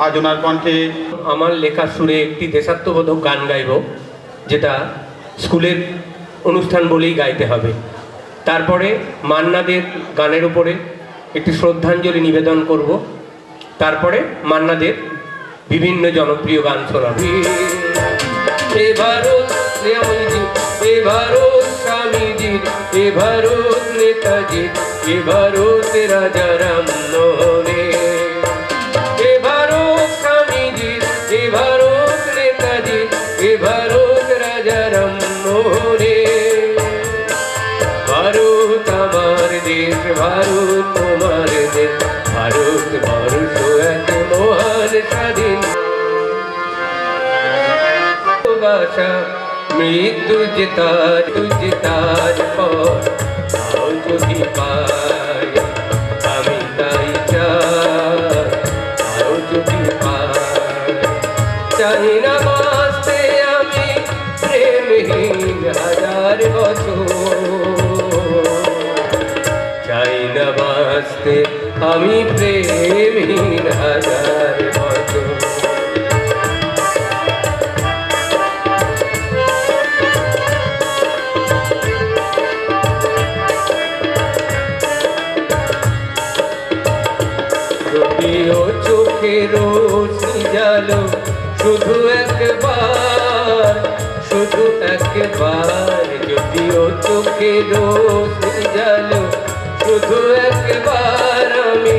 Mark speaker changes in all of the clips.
Speaker 1: আজ ওনার কণ্ঠে
Speaker 2: আমার লেখার সুরে একটি দেশাত্মবোধক গান গাইব, যেটা স্কুলের অনুষ্ঠান বলেই গাইতে হবে। তারপরে মান্নাদের গানের উপরে একটি শ্রদ্ধাঞ্জলি নিবেদন করব। তারপরে মান্নাদের বিভিন্ন জনপ্রিয় গান শোনাব। এ ভারত শ্রীরামজি, এ ভারত স্বামীজি, এ ভারত নেতাজি, এ ভারত রাজা রাম মোহনে। এ ভারত স্বামীজি, এ ভারত নেতাজি, এ ভারত রাজা রাম মোহনে। ভারত আমার দেশ, ভারত তোমার দেশ, ভারত বর্ষ এক মহান স্বাধীন ভাষা। মৃত্যু জেতার পর তাও যদি পাই, আমি তাই চাই, তাও যদি পাই। চাই না বাঁচতে আমি প্রেমহীন হাজার বছর, চাই না বাঁচতে আমি প্রেমহীন হাজার বছর। যদিও চোখের রোশনি জালো শুধু একবার, শুধু একবার, যদিও চোখের রোশনি জালো শুধু একবার, আমি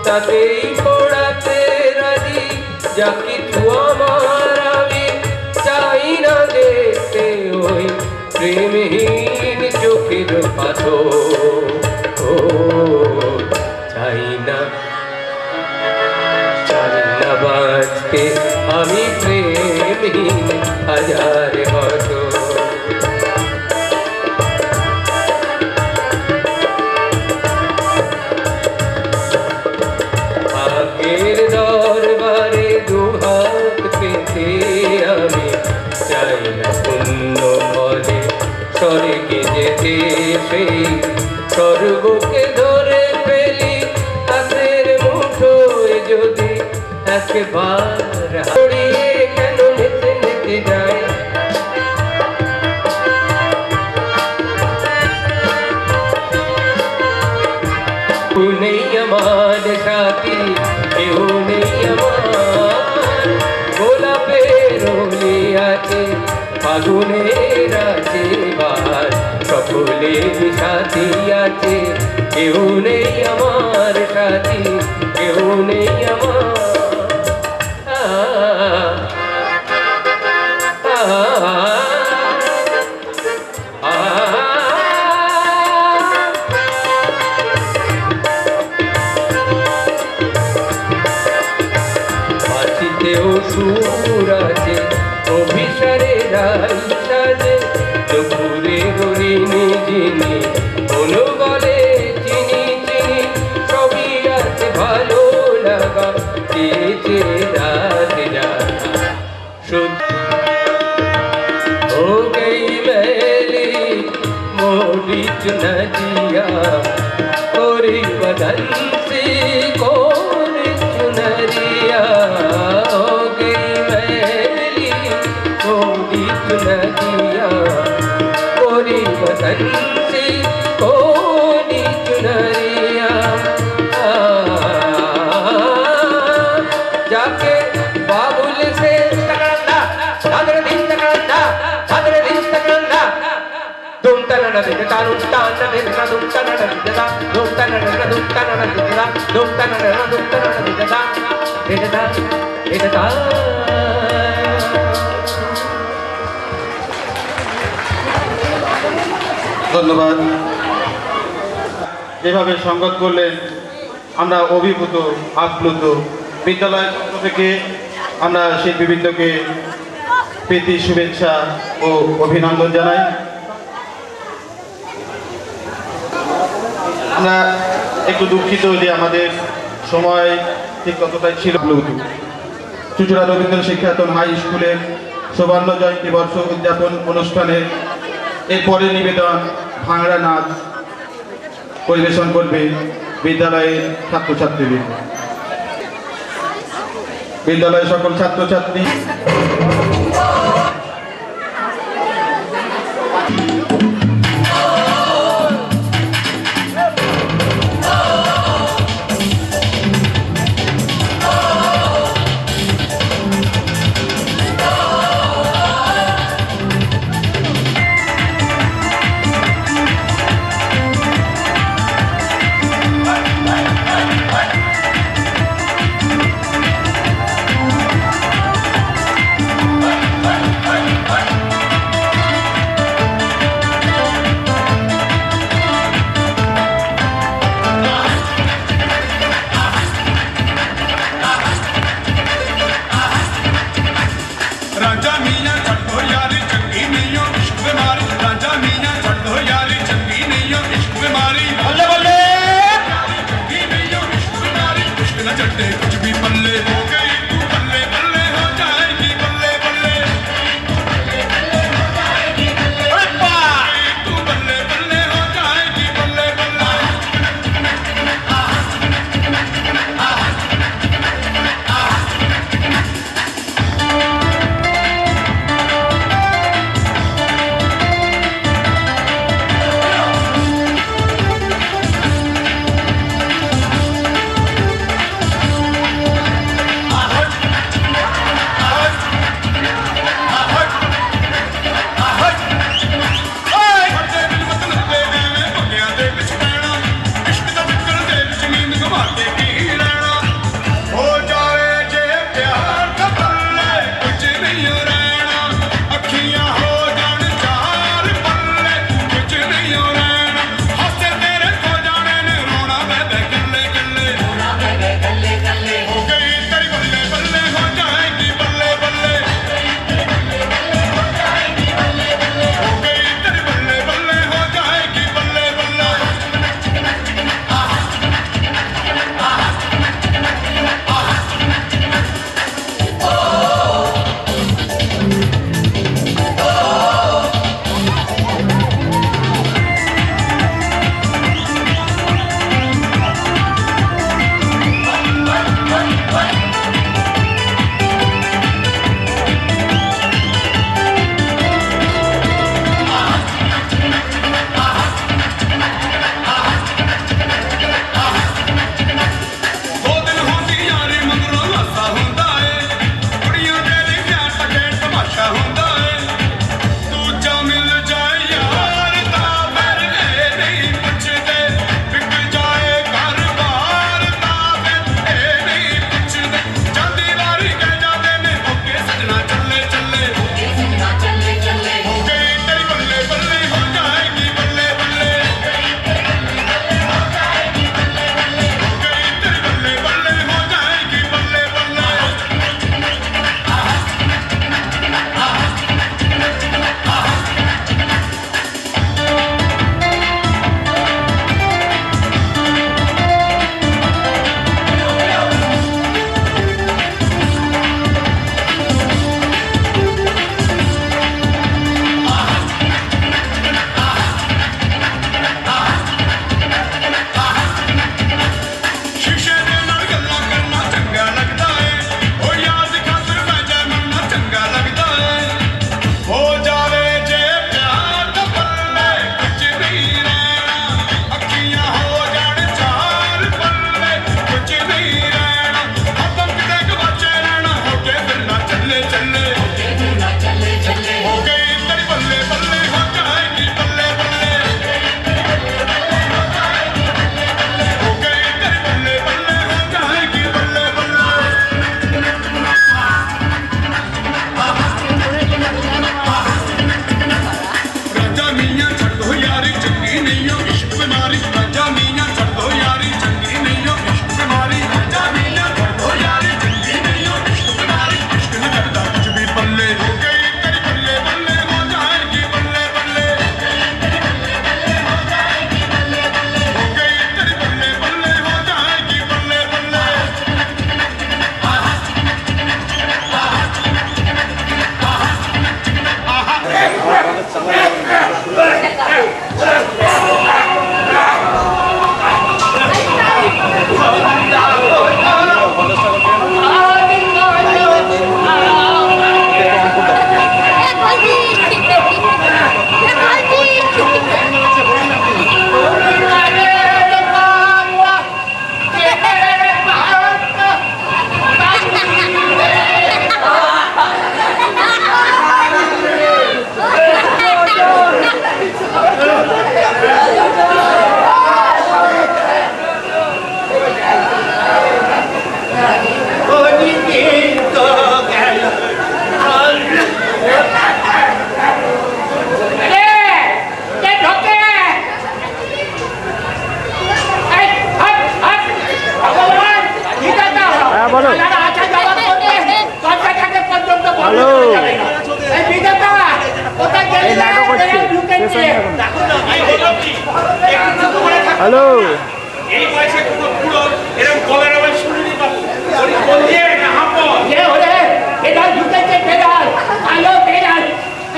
Speaker 2: তাতেই পড়াতে রাজি। যা কিছু আমার আমি চাই না দেখতে ওই প্রেমহীন চোখের পাথর। ও চাই না, চাই না বাঁচতে আমি প্রেমহীন হাজার বছর। আগের দরবারে দুহাত পেতে আমি চাই না পুণ্য ফলে স্বর্গে যেতে, সেই স্বর্গকে ধরে ফেলি হাতের মুঠোয় যদি একবার হারিয়ে কেন নেচে নেচে যায়। কেউ নেই আমার সাথী, কেউ নেই আমার, গোলাপের রঙে আছে ফাগুনের আছে বাহার, সকলের সাথী আছে। কেউ নেই আমার সাথী, কেউ নেই আমার। বাঁচিতেও সুর আছে, অভিসারে রাই সাজে, দুপুরে গরিনি যিনি অনুগলে চিনি চিনি, সবই আছে ভালো লাগা, চেয়েছে রাত জাগা। हो गई मैली मोरी चुनरिया, गोरी बदन से गोरी चुनरिया। हो गई मैली मोरी चुनरिया, गोरी बदन से गोरी चुनरिया। जाके बाबुल से तकरंदा, सादर दिन तकरंदा, सादर दिन तकरंदा। दुम तनना दिखता, दुम तनना दिखता, दुम तनना दिखता, दुम तनना दिखता, दुम तनना दिखता, दिखता, दिखता।
Speaker 1: ধন্যবাদ। যেভাবে সংগত করলেন আমরা অভিভূত আপ্লুত। বিদ্যালয়ের পক্ষ থেকে আমরা শিল্পীবৃন্দকে প্রীতি শুভেচ্ছা ও অভিনন্দন জানাই। আমরা একটু দুঃখিত যে আমাদের সময় ঠিক ততটাই ছিল। চুঁচুড়া রবীন্দ্র শিক্ষায়তন হাই স্কুলের সুবর্ণ জয়ন্তী বর্ষ উদযাপন অনুষ্ঠানে এরপরে নিবেদন ভাঙড়া নাচ পরিবেশন করবে বিদ্যালয়ের ছাত্রছাত্রীবৃন্দ। বিদ্যালয়ের সকল ছাত্রছাত্রী
Speaker 3: হ্যালো
Speaker 4: এই বিধাতা কোথায় গেলি
Speaker 3: এই নাটক হচ্ছে।
Speaker 4: বেড়াল ঢুকেছে
Speaker 3: হ্যালো
Speaker 5: এই বয়সে কোনো পুরো এরকম গলার আওয়াজ শুনিনি বাবু ওই বলছে না হাঁপো
Speaker 4: এ ওরে বেড়াল ঢুকেছে বেড়াল আলো বেড়াল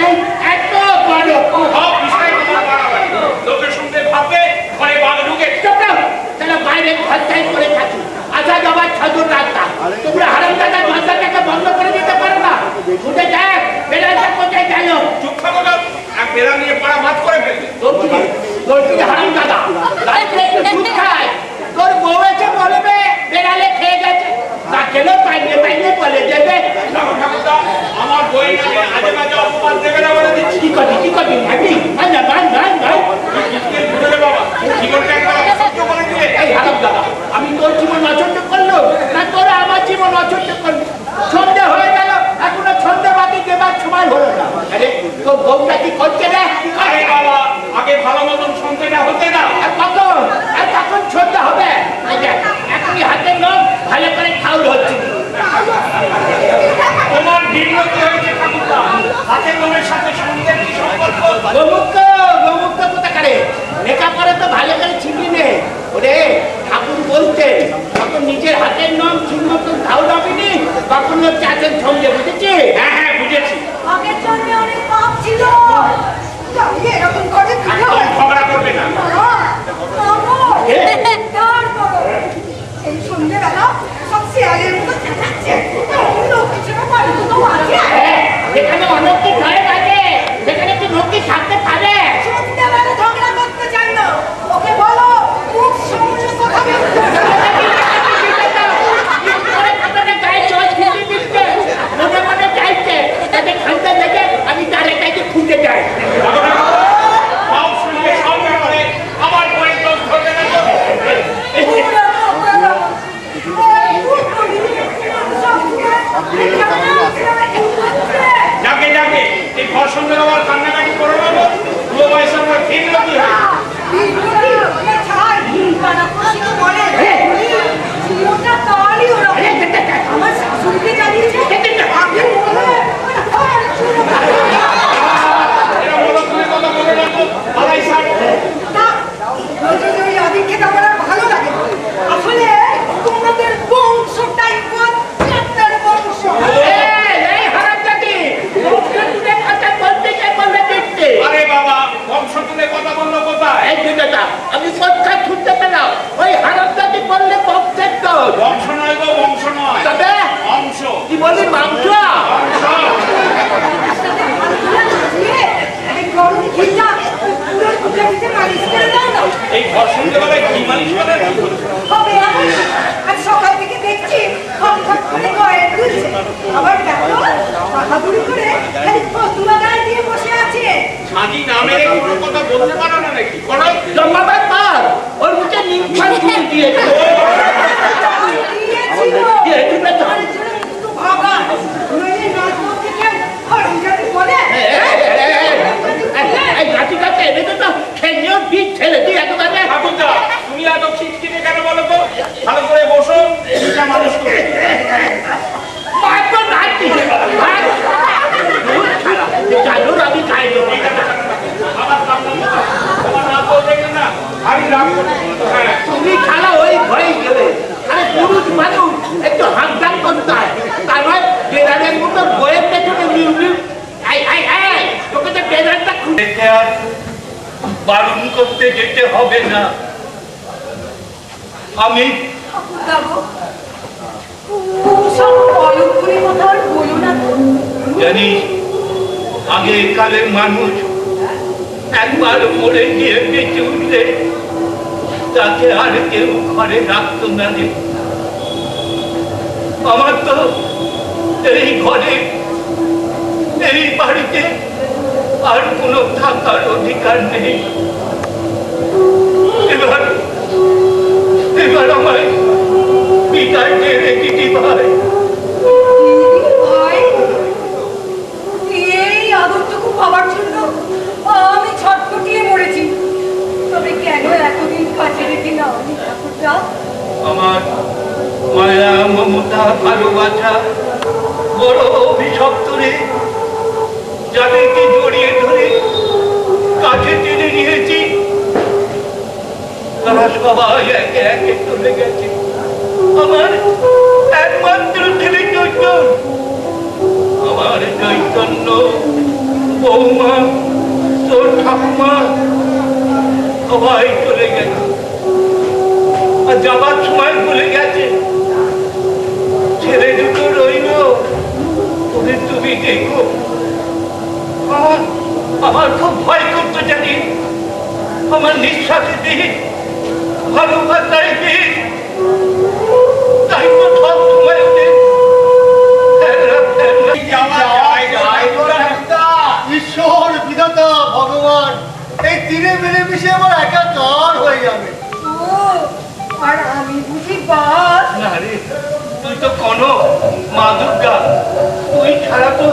Speaker 4: এই এত বড়
Speaker 5: সব বিষয় তোমার বাড়াবাড়ি লোকের সঙ্গে ভাববে ঘরে বাঘ ঢুকে
Speaker 4: চুপ করো তাহলে বাইরে ঘরটাই করে থাকি আসা যাবার ছজন রাস্তা তোমরা হারামদাদা দরজাটাকে বন্ধ করে দিতে পারো না উঠে দেখ বেড়ালটা কোথায় গেল
Speaker 5: চুপ থাকো না এক বেড়া নিয়ে পাড়া ভাত করে ফেলবে
Speaker 4: দৌড়ছি হারামদাদা রাত্রে একটু দুধ খায় তোর বউ এসে বলবে বেড়ালে খেয়ে গেছে না খেলেও পাইনে পাইনে বলে দেবে
Speaker 5: ঠাকুরদা আমার বই নামে আজে বাজে অপমান দেবে না বলে দিচ্ছি
Speaker 4: কি করবি ভাবি না বান
Speaker 5: কিসকে ঘুরে বাবা জীবনটা একবার সহ্য করে দিলে
Speaker 4: এই হারামদাদা আমি তোর জীবন অচন্ড করলো না তোরা আমার জীবন অচন্ড করলি সন্ধে হয়ে গেল এখনো সন্ধে বাতি দেবার সময় হলো না আরে তোর বউটা কি করছে রে
Speaker 5: আরে বাবা আগে ভালো মতন সন্ধ্যেটা হতে দাও
Speaker 4: আর কখন সন্ধ্যা হবে এই দেখ, এখনই হাতের লোক ভালো করে খাউল হচ্ছে
Speaker 5: তোমার বিরক্তি হয়েছে ঠাকুরদা হাতের লোকের সাথে সন্ধ্যের কি সম্পর্ক
Speaker 4: গোমুক্ত কোথাকারে লেখাপড়া তো ভালো করে ছিপি নে ওরে ঠাকুর বলতে তখন নিজের হাতের নাম ঠিক মতন খাউল হবেনি তখন হচ্ছে হাতের সঙ্গে বুঝেছি
Speaker 5: হ্যাঁ হ্যাঁ বুঝেছি
Speaker 6: আগের জন্মে অনেক পাপ ছিল তাই এরকম করে দিতে হয়
Speaker 5: ঝগড়া করবে না
Speaker 6: এই সন্ধ্যেবেলা সব শেয়ালের মতো চেঁচাচ্ছে লোকের জন্য বাড়িতে তো আছে
Speaker 4: এখানে অনেক কি ঘরে বাজে সেখানে কি লোক কি থাকতে পারে
Speaker 6: সন্ধ্যেবেলা ঝগড়া করতে চাই না ওকে বলো খুব সমস্যা কথা বলতে
Speaker 4: আমি তার এটাকে খুঁজে যাই
Speaker 5: সব শুনবে সব ব্যাপারে আমার বইয়ের দোষ ধরবে না তো। যাকে যাকে এই ঘর সঙ্গে আবার কান্নাকাটি করে নেবো পুরো বয়সে আমার ভিড় লোকই হয়
Speaker 6: আমার শাশুড়িকে জানিয়েছে আমি
Speaker 5: এরা বলো তুমি কথা বলে রাখো আলাই সাহেব
Speaker 6: ওই আদিক্ষেত আমার আর ভালো লাগে না। আসলে তোমাদের বংশটাই বজ্জাতের বংশ
Speaker 4: এই হারামজাদি বংশে কথা বলতে চাই বলে দিচ্ছে
Speaker 5: আরে বাবা বংশ তুলে কথা বললো কোথায়
Speaker 4: এই দুটোটা আমি কোথায় শুনতে পেলাম ওই হারামজাদি বললে বংশের দোষ
Speaker 5: বংশ নয় গো বংশ নয়
Speaker 4: তবে
Speaker 5: অংশ
Speaker 4: কি বলি মাংস
Speaker 5: অংশ
Speaker 6: এই গরম খিল্লা পুরো কুটাকিতে মালিশ করে দাও না
Speaker 5: এই ঘর সঙ্গে বেলায় কি মালিশ করে
Speaker 6: হবে আজ সকাল থেকে দেখছি খপ করে গয়ে তুলছে আবার দেখো বাহাদুরি করে খালি ফতুয়া গায়ে দিয়ে বসে আছে
Speaker 5: সাজি না মেরে কোনো কথা বলতে পারো না নাকি কোনো
Speaker 4: জন্মাবার পর ওর মুখে নিমফাল দিয়ে দিয়েছে
Speaker 6: দিয়েছিল
Speaker 4: দিয়েছিল তো।
Speaker 6: তার জন্য একটু ভাবা নইলে নাচ করতে কেউ হরিজাতি বলে
Speaker 4: এই গাছি গাছে এনেছে তো খেয়েও বীজ ছেড়ে দিয়ে একেবারে
Speaker 5: ঠাকুরদা তুমি এত খিটখিটে কেন বলো তো ভালো করে বসো এটা মানুষ করে
Speaker 4: মাত্র নাচি চালুর আমি খাই
Speaker 5: আমার কামনা আমার না বলতে না আমি রাগ করছি হ্যাঁ
Speaker 4: তুমি ছাড়া ওই ভয়ে গেলে আরে পুরুষ মানুষ একটু হাতদান করতে হয় কারণ বেড়ালের মতো বইয়ের পেছনে মিউজিক তোকে তো বেড়ালটা খুলে
Speaker 5: এতে আর বারণ করতে যেতে হবে না আমি
Speaker 6: দেখো সব অলঙ্কুরি কথা আর বলো না তো
Speaker 5: জানি আগে কালের মানুষ একবার মরে গিয়ে বেঁচে উঠলে তাকে আর কেউ ঘরে রাখতো না রে আমার তো এই ঘরে এই বাড়িতে আর কোনো থাকার অধিকার নেই এবার আমায় বিদায় দিয়ে রেখে কি ভাই
Speaker 6: ভাই এই আদরটুকু পাওয়ার জন্য আমি ছটফটিয়ে মরেছি তবে কেন এতদিন কাছে রেখে নাও ঠাকুরটা
Speaker 5: আমার মায়া মমতা ভালোবাসা বড় অভিশপ্ত রে, যাদেরকে জড়িয়ে ধরে কাছে টেনে নিয়েছি তারা সবাই একে একে চলে গেছে। আমার একমাত্র ছেলে চৈতন্য, আমার চৈতন্য, বৌমা, তোর ঠাকুমা সবাই চলে গেছে। আর যাবার সময় বলে গেছে ছেলে দুটো রইল, ওদের তুমি দেখো। আমার খুব ভয় করতে জানি, আমার নিঃশ্বাসে দিই, ভালোবাসায় দিই, তাই তো সব সময় ওদের
Speaker 3: ঈশ্বর বিধাতা ভগবান, এই তীরে মিলেমিশে আমার একাকার হয়ে যাবে।
Speaker 6: ও, আর আমি বুঝি বাস?
Speaker 5: না রে, তুই তো কনক, মা দুর্গা, তুই ছাড়া তো